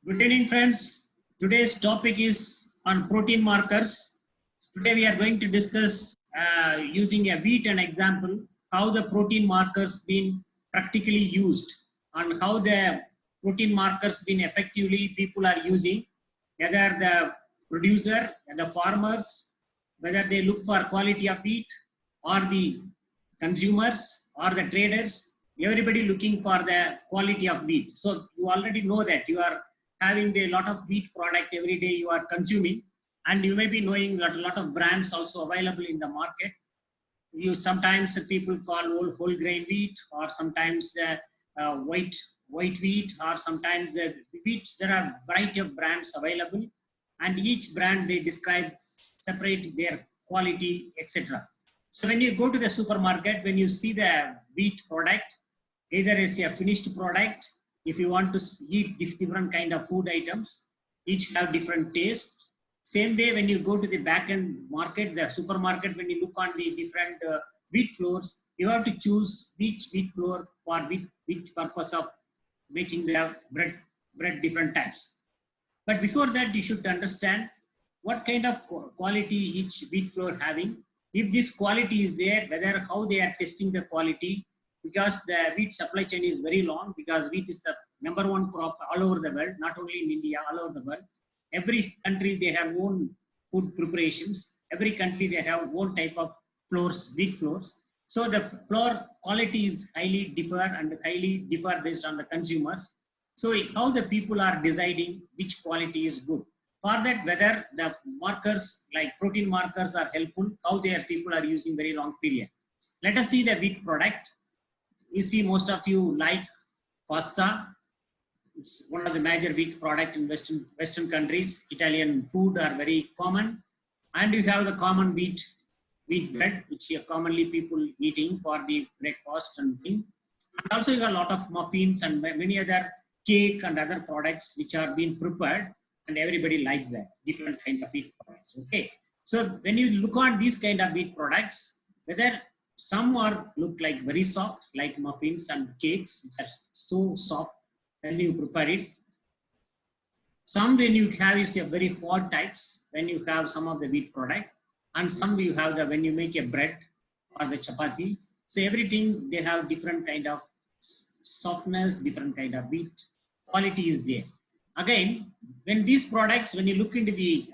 Good evening, friends. Today's topic is on protein markers. Today we are going to discuss using a wheat an example, how the protein markers been practically used and how the protein markers been effectively people are using, whether the producer and the farmers, whether they look for quality of wheat or the consumers or the traders, everybody looking for the quality of wheat. So you already know that you are having a lot of wheat product every day you are consuming, and you may be knowing that a lot of brands also available in the market. You sometimes people call whole grain wheat, or sometimes white wheat, or sometimes wheat. There are variety of brands available, and each brand they describe separate their quality, etc. So when you go to the supermarket, when you see the wheat product, either it's a finished product. If you want to eat different kind of food items, each have different taste. Same way, when you go to the back end market, the supermarket, when you look on the different wheat flours, you have to choose which wheat flour for which purpose of making the bread different types. But before that, you should understand what kind of quality each wheat flour having. If this quality is there, whether how they are testing the quality, because the wheat supply chain is very long, because wheat is the #1 crop all over the world, not only in India, all over the world. Every country, they have own food preparations. Every country, they have own type of flours, wheat flours. So the flour quality is highly differ based on the consumers. So how the people are deciding which quality is good. For that, whether the markers like protein markers are helpful, how their people are using very long period. Let us see the wheat product. You see, most of you like pasta. It's one of the major wheat product in Western countries. Italian food are very common. And you have the common wheat bread, which are commonly people eating for the breakfast and thing. And also you have a lot of muffins and many other cake and other products which are being prepared, and everybody likes that, different kind of wheat products. Okay. So when you look on these kind of wheat products, whether some are look like very soft, like muffins and cakes, which are so soft when you prepare it. Some when you have is a very hard types when you have some of the wheat product, and some you have the when you make a bread or the chapati. So everything they have different kind of softness, different kind of wheat quality is there. Again, when these products, when you look into the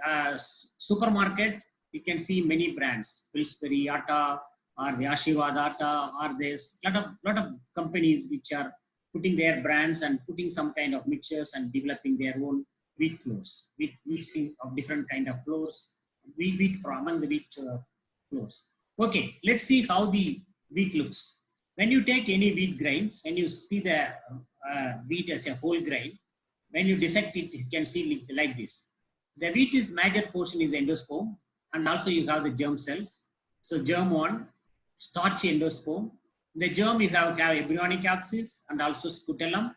supermarket, you can see many brands, Pillsbury, Atta, or the Ashirwad Atta, or there's lot of companies which are putting their brands and putting some kind of mixtures and developing their own wheat flours, wheat mixing of different kind of flours, wheat among the wheat flours. Okay, let's see how the wheat looks. When you take any wheat grains, when you see the wheat as a whole grain, when you dissect it, you can see like this. The wheat is major portion is endosperm, and also you have the germ cells. So germ 1, starchy endosperm. The germ you have embryonic axis and also scutellum,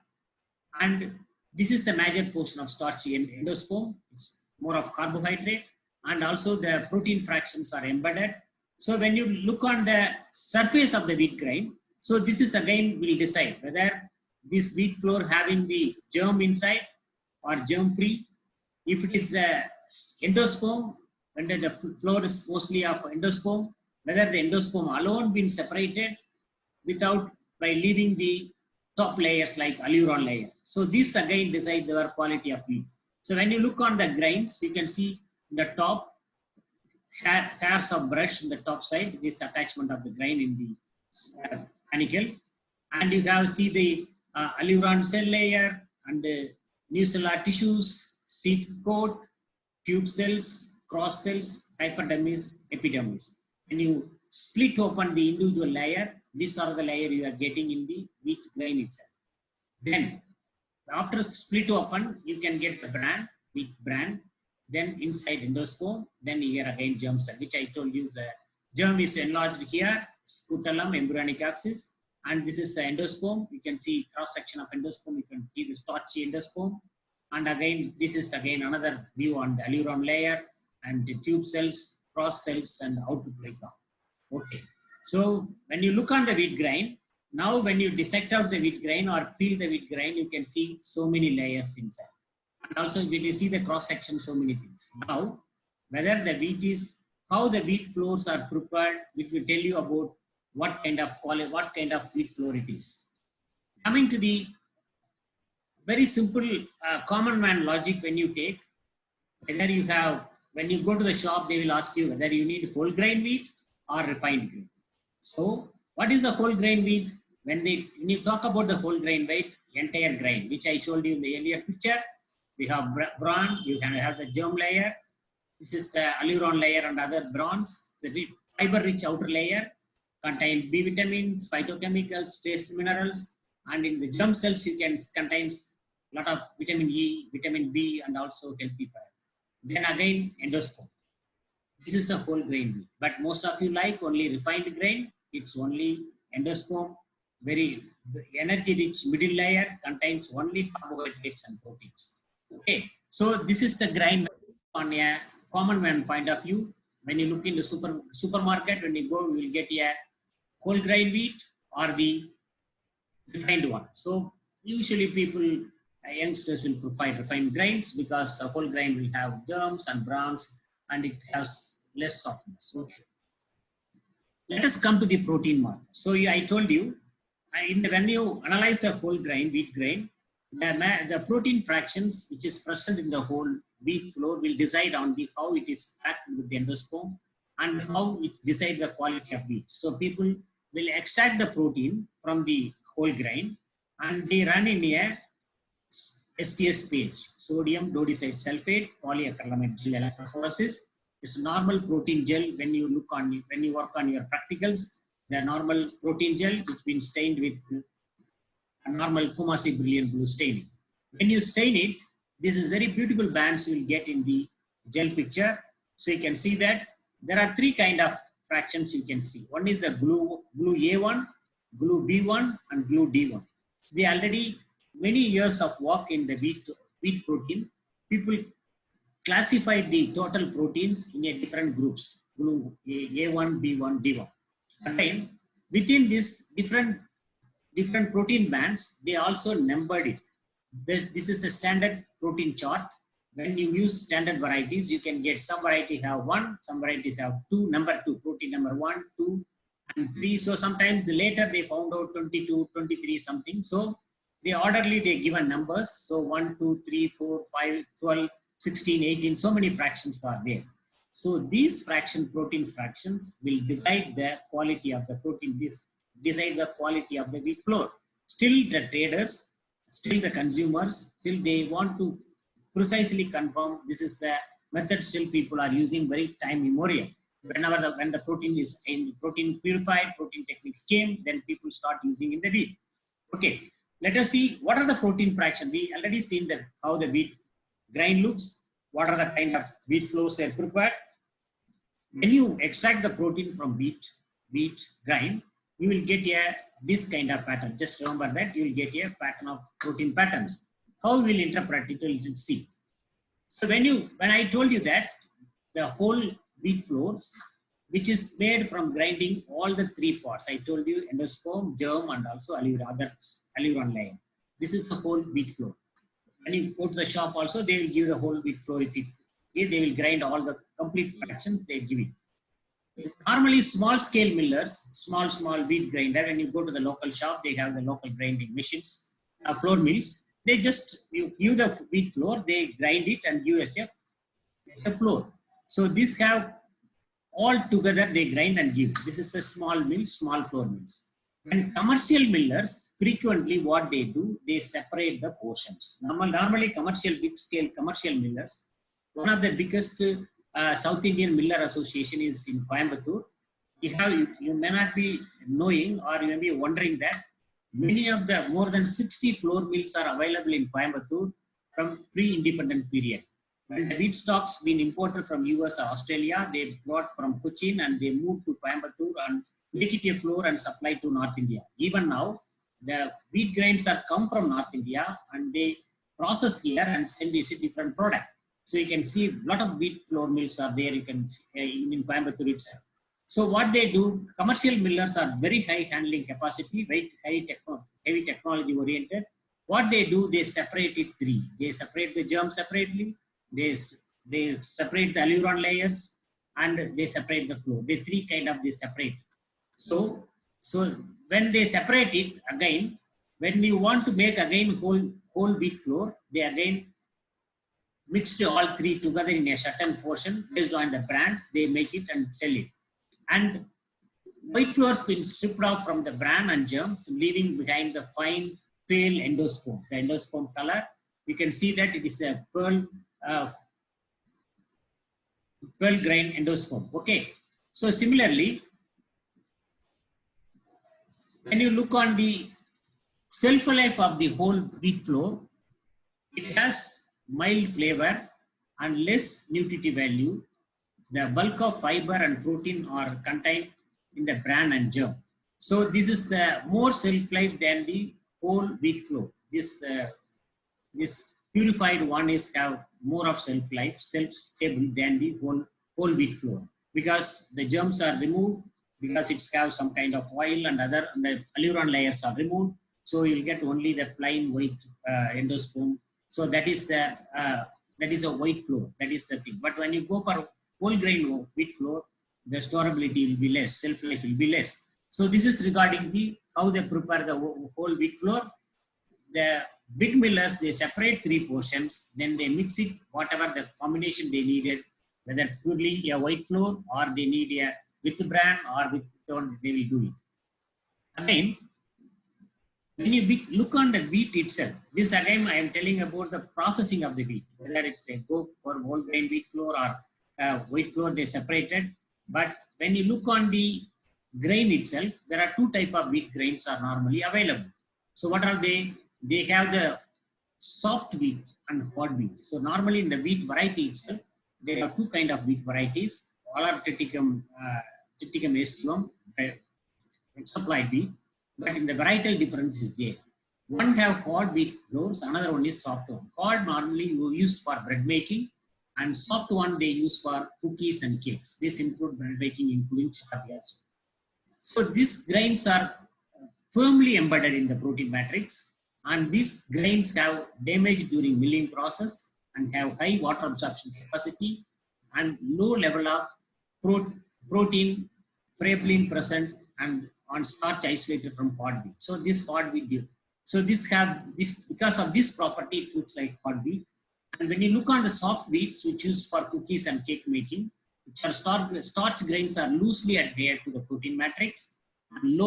and this is the major portion of starchy endosperm. It's more of carbohydrate, and also the protein fractions are embedded. So when you look on the surface of the wheat grain, so this is again will decide whether this wheat flour having the germ inside or germ free. If it is endosperm, when the flour is mostly of endosperm, whether the endosperm alone been separated without by leaving the top layers like aleuron layer. So this again decide the quality of wheat. So when you look on the grains, you can see the top hairs of brush in the top side, this attachment of the grain in the panicle, and you have see the aleuron cell layer and the nucellular tissues, seed coat, tube cells, cross cells, hypodermis, epidermis. When you split open the individual layer, these are the layer you are getting in the wheat grain itself. Then, after split open, you can get the brand, wheat brand, then inside endosperm, then here again germ cell, which I told you the germ is enlarged here, scutellum, embryonic axis, and this is the endosperm. You can see cross section of endosperm, you can see the starchy endosperm, and again, this is again another view on the aleuron layer, and the tube cells, cross cells, and how to break down. Okay. So when you look on the wheat grain, now when you dissect out the wheat grain or peel the wheat grain, you can see so many layers inside. And also when you see the cross section, so many things. Now, whether the wheat is, how the wheat flours are prepared, which will tell you about what kind of quality, what kind of wheat flour it is. Coming to the very simple common man logic, when you take, whether you have, when you go to the shop, they will ask you whether you need whole grain wheat or refined grain. So what is the whole grain wheat? When you talk about the whole grain wheat, entire grain, which I showed you in the earlier picture, we have bran, you can have the germ layer. This is the alluron layer and other bronze. The fiber-rich outer layer contain B vitamins, phytochemicals, trace minerals, and in the germ cells you can contains a lot of vitamin E, vitamin B, and also healthy fat. Then again endosperm. This is the whole grain wheat. But most of you like only refined grain. It's only endosperm, very energy-rich middle layer, contains only carbohydrates and proteins. Okay, so this is the grain on a common man point of view. When you look in the supermarket, when you go, you will get a whole grain wheat or the refined one. So usually people, youngsters will provide refined grains because a whole grain will have germs and bronze and it has less softness. Okay. Let us come to the protein marker. So I told you, when you analyze the whole grain, wheat grain, the protein fractions which is present in the whole wheat flour will decide on how it is packed with the endosperm and how it decides the quality of wheat. So people will extract the protein from the whole grain and they run in a STS page, sodium dodecyde sulfate polyacrylamide gel electrophoresis. It's a normal protein gel. When you work on your practicals, the normal protein gel which been stained with a normal Kumasi brilliant blue staining. When you stain it, this is very beautiful bands you will get in the gel picture. So you can see that there are three kind of fractions you can see. One is the glue A1, glue B1, and glue D1. They already many years of work in the wheat protein. People classified the total proteins in a different groups, glue A1, B1, D1. And then within this different protein bands, they also numbered it. This is the standard protein chart. When you use standard varieties, you can get some varieties have 1, some varieties have 2, number 2, protein number 1, 2, and 3. So sometimes later they found out 22, 23 something. So they orderly they given numbers. So 1, 2, 3, 4, 5, 12, 16, 18, so many fractions are there. So these protein fractions will decide the quality of the protein, decide the quality of the wheat flour. Still the traders, still the consumers, still they want to precisely confirm. This is the method still people are using very time immemorial. When the protein is in protein purified, protein techniques came, then people start using in the wheat. Okay, let us see what are the protein fractions. We already seen that how the wheat grain looks, what are the kind of wheat flours they are prepared. When you extract the protein from wheat grain, you will get this kind of pattern. Just remember that you will get a pattern of protein patterns. How we will interpret it, we'll see. So when I told you that the whole wheat flours, which is made from grinding all the three parts, I told you endosperm, germ, and also alluron layer. This is the whole wheat flour. When you go to the shop also, they will give the whole wheat flour. They will grind all the complete fractions, they give it. Normally small scale millers, small wheat grinder, when you go to the local shop, they have the local grinding machines, flour mills. They just you give the wheat flour, they grind it and give as a flour. So this have all together they grind and give. This is a small mill, small flour mills. And commercial millers, frequently what they do, they separate the portions. Normally big scale commercial millers, one of the biggest South Indian Miller Association is in Coimbatore. You may not be knowing or you may be wondering that many of the more than 60 flour mills are available in Coimbatore from pre-independent period. When the wheat stocks been imported from US or Australia, they brought from Cochin and they moved to Coimbatore and make it a flour and supply to North India. Even now, the wheat grains are come from North India and they process here and send this a different product. So you can see a lot of wheat flour mills are there. You can in Coimbatore itself. So what they do, commercial millers are very high handling capacity, very heavy technology oriented. what they do, they separate it three. They separate the germ separately, they separate the alluron layers, and they separate the floor. They three kind of they separate. So when they separate it again, when we want to make again whole wheat flour, they again mixed all three together in a certain portion based on the brand. They make it and sell it. And white flour has been stripped off from the bran and germs, leaving behind the fine pale endosperm. The endosperm color, you can see that it is a pearl grain endosperm. Okay. So similarly, when you look on the shelf life of the whole wheat flour, it has mild flavor and less nutritive value. The bulk of fiber and protein are contained in the bran and germ. So this is the more shelf life than the whole wheat flour. This purified one is have more of shelf life, self-stable than the whole wheat flour, because the germs are removed, because it's have some kind of oil and other and the alluron layers are removed. So you'll get only the plain white endosperm. So that is a white flour. That is the thing. But when you go for whole grain wheat flour, the storability will be less, shelf life will be less. So this is regarding the how they prepare the whole wheat flour. The big millers, they separate three portions, then they mix it, whatever the combination they needed, whether purely a white flour or they need a with bran or without, they will do it. Again, when you look on the wheat itself, this again I am telling about the processing of the wheat, whether it's a go for whole grain wheat flour or white flour, they separated. But when you look on the grain itself, there are two types of wheat grains are normally available. So what are they? They have the soft wheat and hard wheat. So normally in the wheat variety itself, there are two kind of wheat varieties, Olar triticum aestivum, supplied wheat. But in the varietal difference is there. One have hard wheat flours, another one is soft one. Hard normally used for bread making, and soft one they use for cookies and cakes. This include bread making, including chapati also. So these grains are firmly embedded in the protein matrix, and these grains have damage during milling process and have high water absorption capacity and low level of protein fibrillin present and on starch isolated from hard wheat. So this hard wheat, so because of this property, it looks like hard wheat. And when you look on the soft wheats, which used for cookies and cake making, which are starch grains are loosely adhered to the protein matrix, and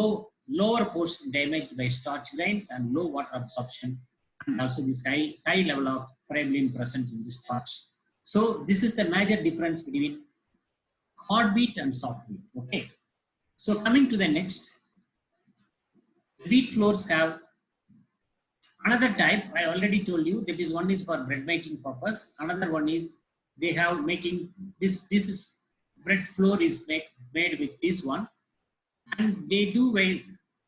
lower portion damaged by starch grains and low water absorption, and also this high level of fibrillin present in the starch. So this is the major difference between hard wheat and soft wheat. Okay. So coming to the next, wheat flours have another type. I already told you that is one is for bread making purpose. Another one is they have making this is bread flour is made with this one, and they do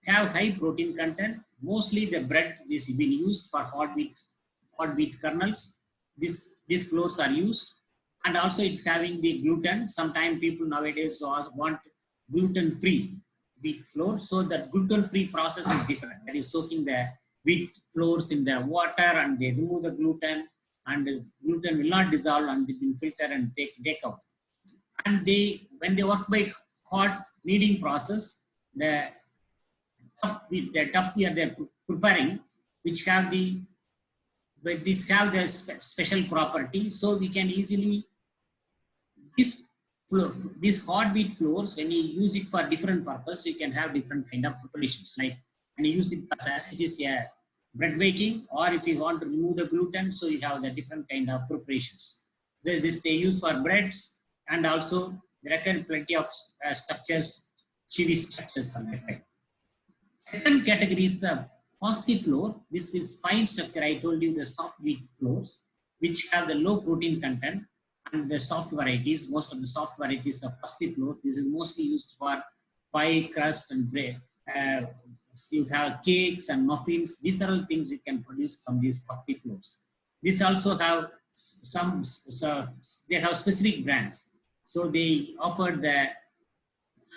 have high protein content. Mostly the bread is being used for hard wheat kernels. These flours are used, and also it's having the gluten. Sometimes people nowadays want gluten-free wheat flour. So the gluten-free process is different. That is soaking the wheat flours in the water, and they remove the gluten, and the gluten will not dissolve, and they will filter and take out. And when they work by hot kneading process, the tough wheat they're preparing, which have the special property, so we can easily these hard wheat flours, when you use it for different purpose, you can have different kind of preparations. Like when you use it as it is a bread baking, or if you want to remove the gluten, so you have the different kind of preparations. This they use for breads, and also there are plenty of structures, chewy structures on that type. Second category is the positive flour. This is fine structure. I told you the soft wheat flours, which have the low protein content. And the soft varieties, most of the soft varieties of positive flour, this is mostly used for pie, crust, and bread. You have cakes and muffins. These are all things you can produce from these positive flours. These also have they have specific brands. So they offer the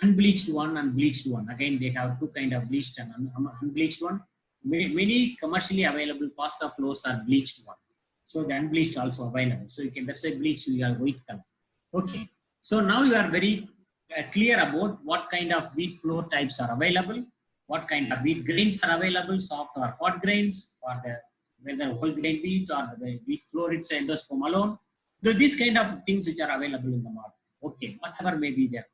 unbleached one and bleached one. Again, they have two kind of bleached and unbleached one. many commercially available pasta flours are bleached one. So the unbleached also available. So you can, that's why bleached you have white color. Okay. So now you are very clear about what kind of wheat flour types are available, what kind of wheat grains are available, soft or hard grains, or the whether whole grain wheat or the wheat flour it's endosperm alone. So these kind of things which are available in the market. Okay, whatever may be their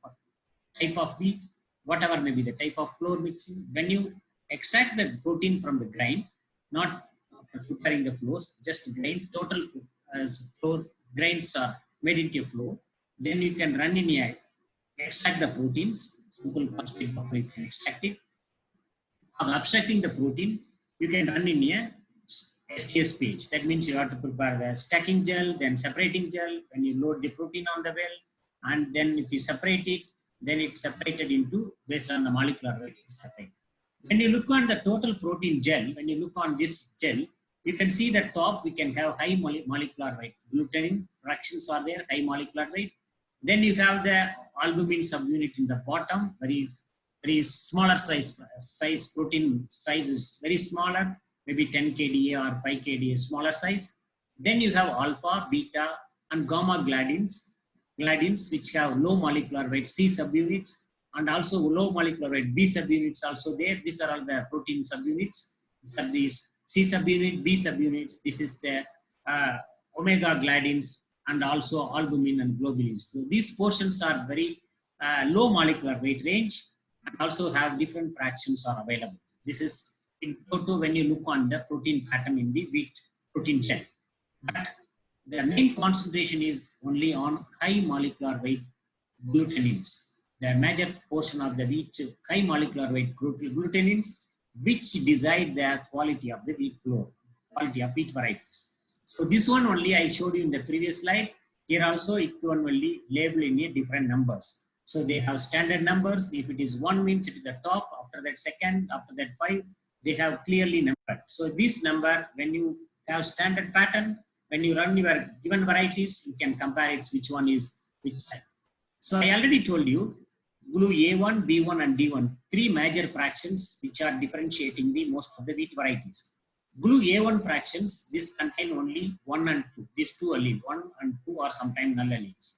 type of wheat, whatever may be the type of flour mixing, when you extract the protein from the grain, not preparing the flours, just grain, total flour grains are made into a flour, then you can run in a extract the proteins, simple phosphate buffer you can extract it. After abstracting the protein, you can run in a STS page. That means you have to prepare the stacking gel, then separating gel. When you load the protein on the well, and then if you separate it, then it's separated into based on the molecular weight. When you look on the total protein gel, when you look on this gel, you can see the top we can have high molecular weight. Glutenin fractions are there, high molecular weight. Then you have the albumin subunit in the bottom, very smaller size protein size is very smaller, maybe 10 kDa or 5 kDa smaller size. Then you have alpha, beta, and gamma gliadins which have low molecular weight C subunits, and also low molecular weight B subunits also there. These are all the protein subunits. These are these C subunit, B subunits. This is the omega gliadins and also albumin and globulins. So these portions are very low molecular weight range and also have different fractions are available. This is in total when you look on the protein pattern in the wheat protein gel. But the main concentration is only on high molecular weight glutenins. The major portion of the wheat high molecular weight glutenins which decide the quality of the wheat flour, quality of wheat varieties. So this one only I showed you in the previous slide. Here also it one only labeled in a different numbers. So they have standard numbers. If it is 1 means it is the top, after that second, after that 5, they have clearly numbered. So this number, when you have standard pattern, when you run your given varieties, you can compare it which one is which type. So I already told you, GLU A1, B1 and D1, 3 major fractions which are differentiating the most of the wheat varieties. GLU A1 fractions, this contain only 1 and 2, these 2 alleles, 1 and 2 are sometimes null alleles.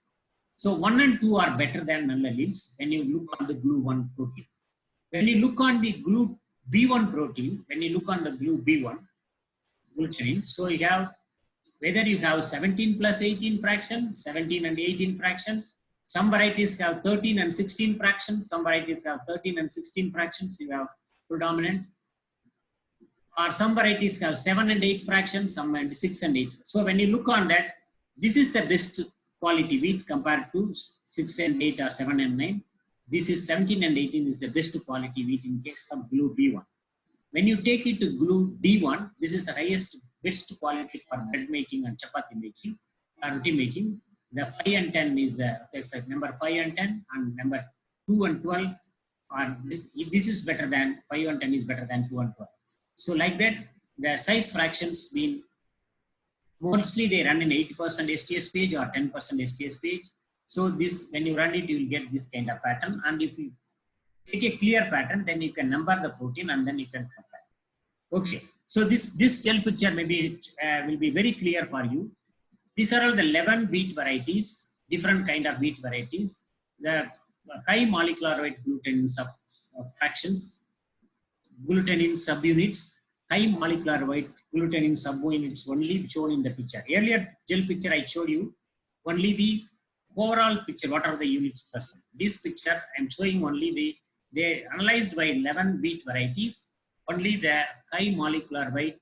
So 1 and 2 are better than null alleles when you look on the GLU 1 protein. When you look on the GLU B1 protein, when you look on the GLU B1 glutenin, so you have whether you have 17 plus 18 fractions, 17 and 18 fractions. Some varieties have 13 and 16 fractions. Some varieties have 13 and 16 fractions. You have predominant. Or some varieties have 7 and 8 fractions, some and 6 and 8. So when you look on that, this is the best quality wheat compared to 6 and 8 or 7 and 9. This is 17 and 18 is the best quality wheat in case of GLU B1. When you take it to GLU D1, this is the highest, best quality for bread making and chapati making, roti making. The 5 and 10 is the number 5 and 10, and number 2 and 12 are this is better than 5 and 10 is better than 2 and 12. So like that, the size fractions mean mostly they run in 80% STS page or 10% STS page. So this when you run it, you will get this kind of pattern. And if you take a clear pattern, then you can number the protein and then you can compare. Okay. So this gel picture maybe will be very clear for you. These are all the 11 wheat varieties, different kind of wheat varieties. The high molecular weight glutenin fractions, glutenin subunits, high molecular weight glutenin subunits only shown in the picture. Earlier gel picture I showed you only the overall picture, what are the units present. This picture I am showing only they analyzed by 11 wheat varieties, only the high molecular weight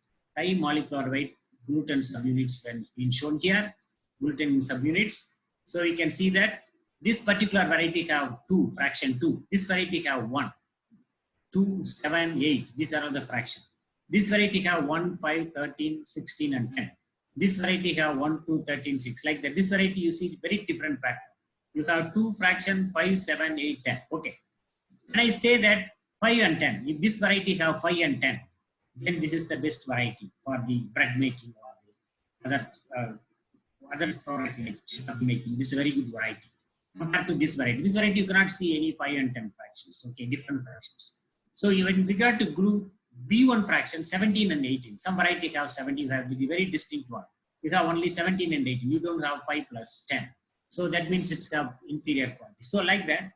gluten subunits when been shown here, gluten subunits. So you can see that this particular variety have 2, fraction 2. This variety have 1, 2, 7, 8. These are all the fractions. This variety have 1, 5, 13, 16 and 10. This variety have 1, 2, 13, 6. Like that. This variety you see very different pattern. You have 2 fraction, 5, 7, 8, 10. Okay. When I say that 5 and 10, if this variety have 5 and 10, then this is the best variety for the bread making or the other product like chapati making. This is a very good variety compared to this variety. This variety you cannot see any 5 and 10 fractions. Okay, different fractions. So in regard to GLU B1 fraction 17 and 18. Some variety have 17, have the very distinct one. You have only 17 and 18. You don't have 5 plus 10. So that means it's have inferior quality. So like that,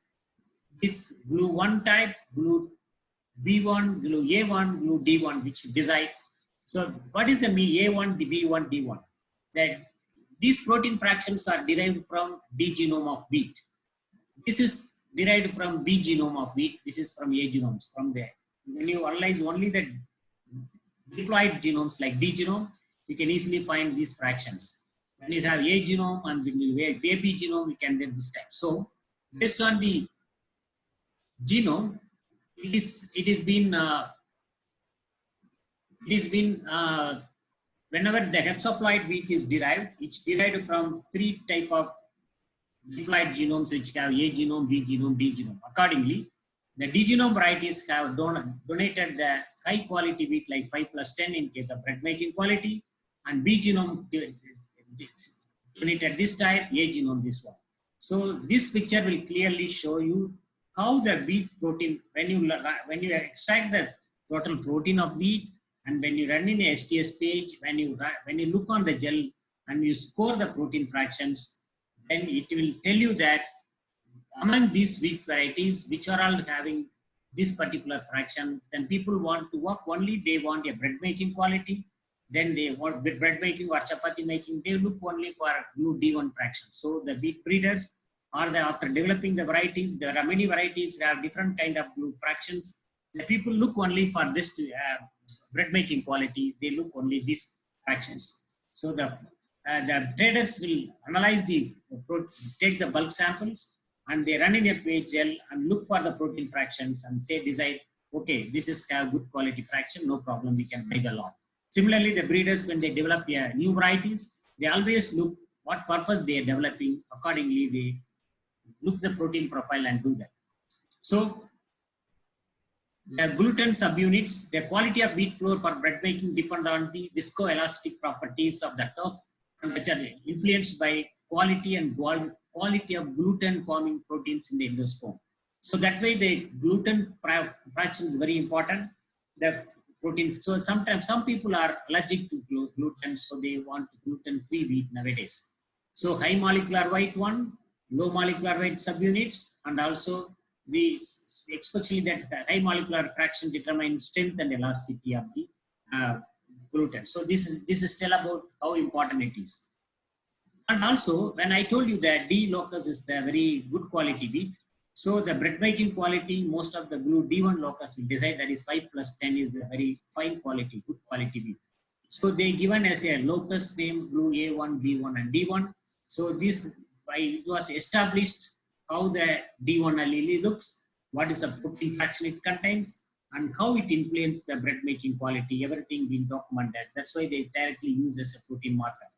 this glue 1 type, glue B1, glue A1, glue D1, which you decide. So what is the A1, B1, D1? That these protein fractions are derived from D genome of wheat. This is derived from B genome of wheat. This is from A genomes. From there, when you analyze only the diploid genomes like D genome, you can easily find these fractions. When you have A genome and when you have AB genome, you can get this type. So based on the genome, it is been whenever the hexaploid wheat is derived, it's derived from 3 type of diploid genomes which have A genome, B genome, D genome. Accordingly, the D genome varieties have donated the high quality wheat like 5 plus 10 in case of bread making quality, and B genome donated this type, A genome this one. So this picture will clearly show you how the wheat protein, when you extract the total protein of wheat, and when you run in a STS page, when you look on the gel and you score the protein fractions, then it will tell you that among these wheat varieties, which are all having this particular fraction, then people want to work only, they want a bread making quality, then they want bread making or chapati making, they look only for glue D1 fraction. So the wheat breeders, or after developing the varieties, there are many varieties that have different kind of glue fractions. The people look only for this bread making quality, they look only these fractions. So the traders will analyze take the bulk samples, and they run in a page gel and look for the protein fractions and decide, okay, this is a good quality fraction, no problem, we can make along. Similarly, the breeders, when they develop new varieties, they always look what purpose they are developing. Accordingly, they look the protein profile and do that. So the gluten subunits, the quality of wheat flour for bread making depend on the viscoelastic properties of the turf, which are influenced by quality and quality of gluten forming proteins in the endosperm. So that way the gluten fraction is very important. The protein, so sometimes some people are allergic to gluten, so they want gluten-free wheat nowadays. So high molecular weight one, low molecular weight subunits, and also especially that high molecular fraction determines strength and elasticity of the gluten. So this is tell about how important it is. And also, when I told you that D locus is the very good quality wheat, so the bread making quality, most of the glue D1 locus will decide that is 5 plus 10 is the very fine quality, good quality wheat. So they given as a locus name glue A1, B1 and D1. So this, it was established how the D1 allele looks, what is the protein fraction it contains, and how it influences the bread making quality, everything being documented. That's why they directly use as a protein marker.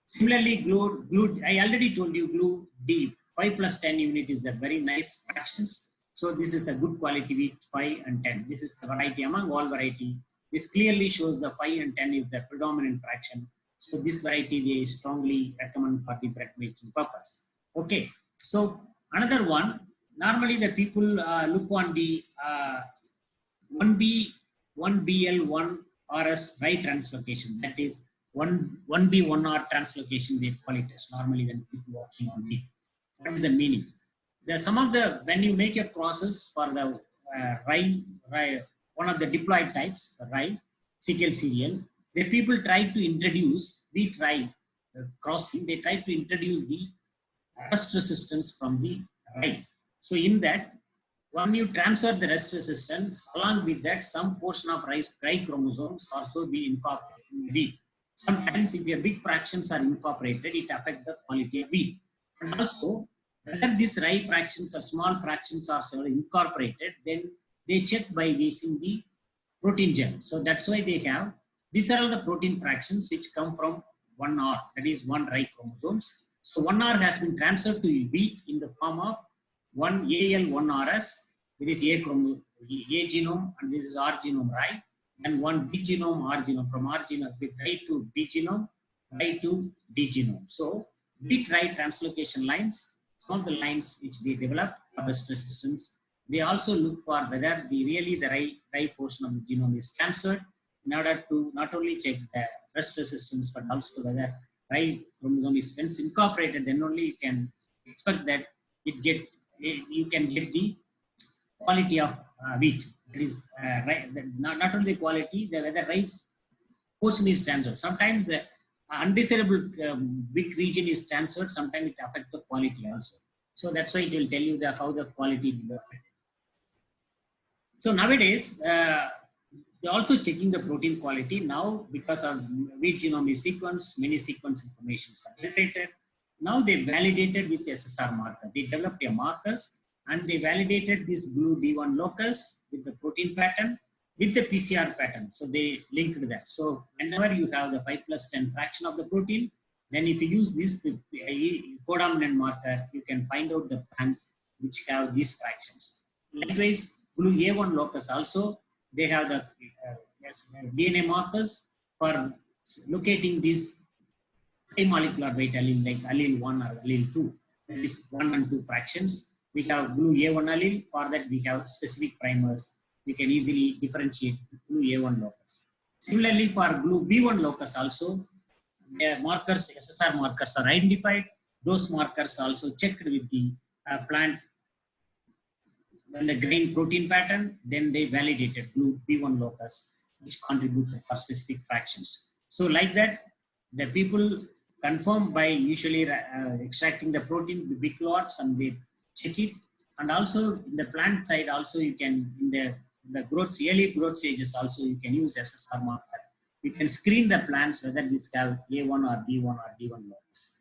Similarly, glue, I already told you glue D, 5 plus 10 unit is the very nice fractions. So this is a good quality wheat, 5 and 10. This is the variety among all variety. This clearly shows the 5 and 10 is the predominant fraction. So this variety they strongly recommend for the bread making purpose. Okay, so another one, normally the people look on the 1B, 1BL, 1RS right translocation. That is 1B, 1R translocation, they call it as normally when people working on B. What is the meaning? Some of the, when you make a crosses for the rye, one of the diploid types, the rye, sickle cereal, the people try to introduce wheat rye crossing, they try to introduce the rust resistance from the rye. So in that, when you transfer the rust resistance, along with that, some portion of rye chromosomes also be incorporated in wheat. Sometimes if your big fractions are incorporated, it affects the quality of wheat. And also, whether these rye fractions or small fractions are incorporated, then they check by using the protein gel. So that's why they have, these are all the protein fractions which come from 1R, that is 1 rye chromosomes. So 1R has been transferred to wheat in the form of 1AL, 1RS, this is A genome, and this is R genome rye, and 1 B genome, R genome, from R genome, rye to B genome, rye to D genome. So wheat rye translocation lines, some of the lines which they develop are rust resistance, they also look for whether the right portion of the genome is transferred in order to not only check the rest resistance, but also whether right chromosome is once incorporated, then only you can expect that you can get the quality of wheat. That is right, not only the quality, the whether rice portion is transferred. Sometimes the undesirable big region is transferred. Sometimes it affects the quality also. So that's why it will tell you how the quality will affect. So nowadays, they're also checking the protein quality now because of wheat genome is sequenced, many sequence information are generated. Now they validated with SSR marker. They developed a markers and they validated this blue B1 locus with the protein pattern with the PCR pattern. So they linked that. So whenever you have the 5+10 fraction of the protein, then if you use this codominant marker, you can find out the plants which have these fractions. Likewise, blue A1 locus also, they have the DNA markers for locating these high molecular weight allele like allele 1 or allele 2. That is 1 and 2 fractions. We have blue A1 allele. For that, we have specific primers. We can easily differentiate blue A1 locus. Similarly, for blue B1 locus also, the markers, SSR markers are identified. Those markers also checked with the plant when the grain protein pattern, then they validated blue B1 locus, which contributed for specific fractions. So like that, the people confirm by usually extracting the protein, the big lots, and they check it. And also in the plant side, also you can, in the growth, early growth stages also, you can use SSR marker. You can screen the plants whether this have A1 or B1 or D1 locus.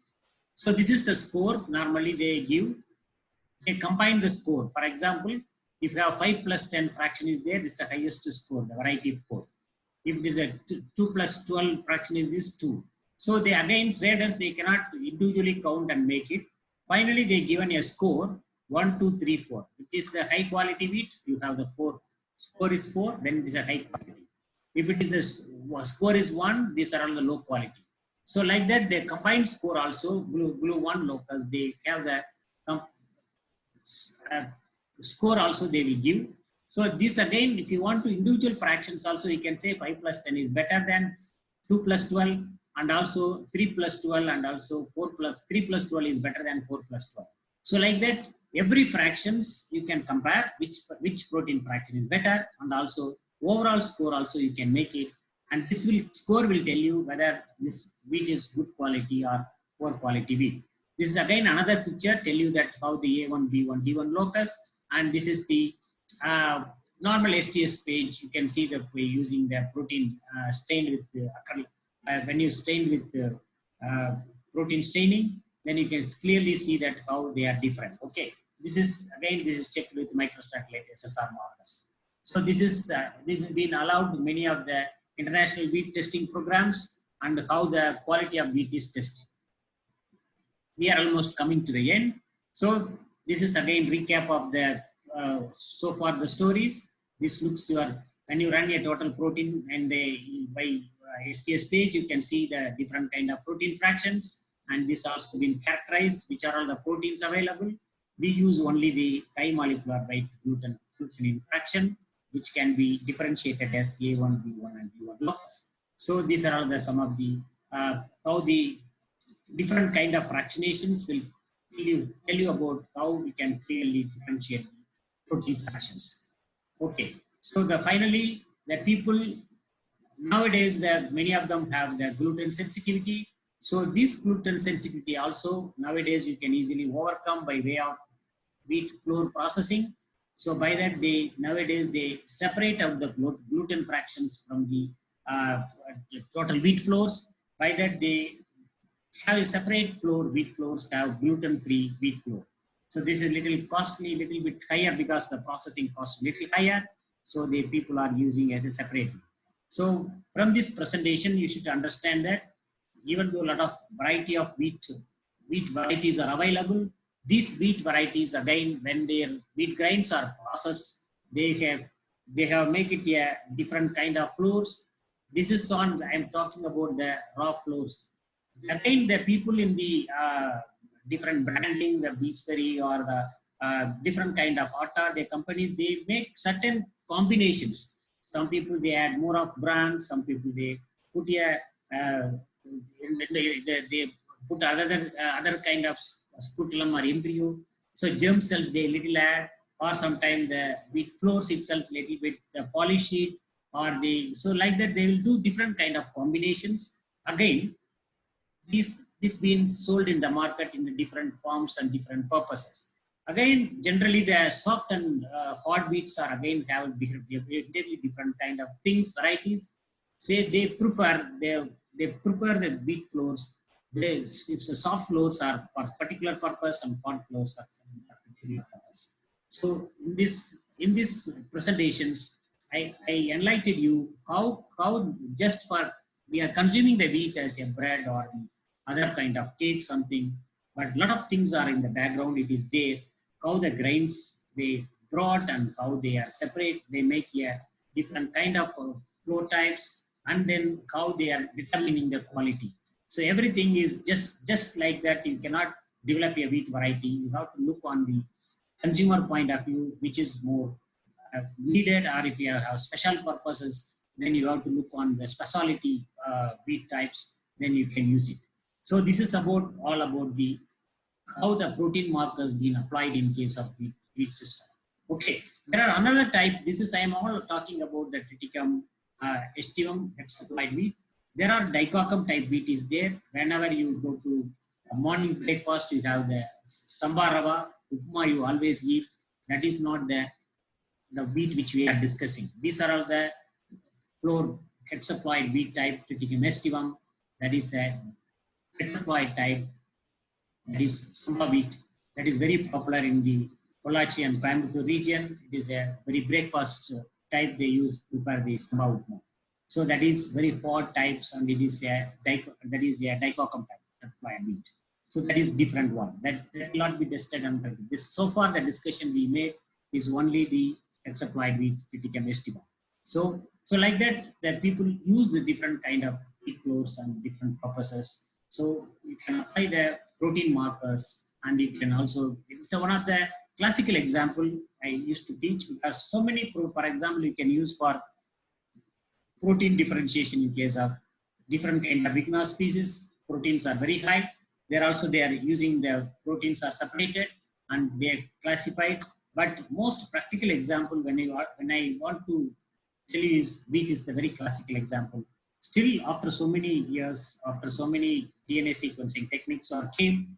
So this is the score. Normally they combine the score. For example, if you have 5+10 fraction is there, this is the highest score, the variety of 4. If the 2+12 fraction is this 2. So they again, traders, they cannot individually count and make it. Finally, they given a score 1, 2, 3, 4, which is the high quality wheat. You have the 4. Score is 4, then it is a high quality. If it is a score is 1, these are all the low quality. So like that, the combined score also, blue 1 locus, they have the score also they will give. So this again, if you want to individual fractions also, you can say 5+10 is better than 2+12, and also 3+12, and also 3+12 is better than 4+12. So like that, every fractions you can compare which protein fraction is better, and also overall score also you can make it, and this score will tell you whether this wheat is good quality or poor quality wheat. This is again another picture, tell you that how the A1, B1, D1 locus, and this is the normal STS page. You can see that we're using the protein stained with the when you stain with protein staining, then you can clearly see that how they are different. Okay, this is checked with microsatellite SSR markers. So this has been allowed many of the international wheat testing programs, and how the quality of wheat is tested. We are almost coming to the end. So this is again recap of the so far the stories. This looks when you run a total protein and by STS page, you can see the different kind of protein fractions, and this also been characterized, which are all the proteins available. We use only the high molecular weight glutenin fraction, which can be differentiated as A1, B1, and D1 locus. So these are all some of the how the different kind of fractionations will tell you about how we can clearly differentiate protein fractions. Okay, so finally the people nowadays, many of them have the gluten sensitivity. So this gluten sensitivity also nowadays you can easily overcome by way of wheat flour processing. So by that nowadays they separate out the gluten fractions from the total wheat flours. By that they have a separate flour. Wheat flours have gluten-free wheat flour. So this is little costly, little bit higher because the processing cost is little higher. So the people are using as a separate. So from this presentation, you should understand that even though a lot of variety of wheat varieties are available, these wheat varieties again, when their wheat grains are processed, they have make it a different kind of flours. This is on, I'm talking about the raw flours. Again, the people in the different branding, the Beachberry or the different kind of atta. The companies, they make certain combinations. Some people, they add more of brands. Some people, they put a they put other kind of scutellum or embryo. So germ cells they little add, or sometimes the wheat floors itself little bit polish it, or they, so like that they will do different kind of combinations. Again, this being sold in the market in the different forms and different purposes. Again, generally the soft and hard wheats are again have different kind of things, varieties. Say they prefer the wheat flours. If the soft flours are for particular purpose and hard flours are some particular purpose. So in this presentations, I enlightened you how just for we are consuming the wheat as a bread or other kind of cake something, but a lot of things are in the background. It is there how the grains they brought and how they are separate. They make a different kind of flour types, and then how they are determining the quality. So everything is just like that. You cannot develop a wheat variety. You have to look on the consumer point of view, which is more needed, or if you have special purposes, then you have to look on the specialty wheat types, then you can use it. So this is all about the how the protein markers been applied in case of wheat system. Okay, there are another type. This is I am all talking about the Triticum aestivum hexaploid wheat. There are dicoccum type wheat is there. Whenever you go to a morning breakfast, you have the sambar rava, upma you always eat. That is not the wheat which we are discussing. These are all the floor hexaploid wheat type Triticum aestivum. That is a hexaploid type. That is samba wheat. That is very popular in the Pollachi and Coimbatore region. It is a very breakfast type they use to prepare the samba upma. So that is very hot types, and it is a dicoccum type wheat. So that is different one. That will not be tested under this. So far the discussion we made is only the hexaploid wheat Triticum aestivum. So like that people use the different kind of wheat flours and different purposes. So you can apply the protein markers, and you can also, it's one of the classical example I used to teach, because so many, for example, you can use for protein differentiation in case of different kind of Vigna species. Proteins are very high. They are using the proteins are separated and they are classified. But most practical example when I want to tell you is wheat is the very classical example. Still, after so many years, after so many DNA sequencing techniques came,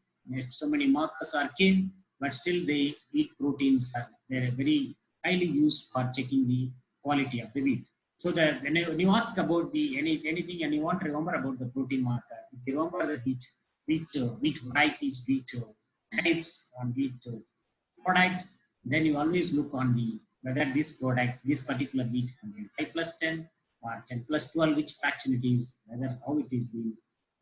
so many markers came, but still the wheat proteins they're very highly used for checking the quality of the wheat. So that when you ask about the anything and you want to remember about the protein marker, if you remember the wheat varieties, wheat types, and wheat products, then you always look on the whether this product, this particular wheat contains 5+10 or 10+12, which fraction it is, whether how it is the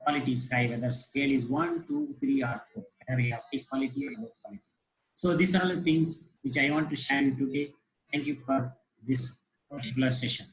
quality is high, whether scale is 1, 2, 3, or 4, whether we have high quality or low quality. So these are all the things which I want to share with you today. Thank you for this particular session.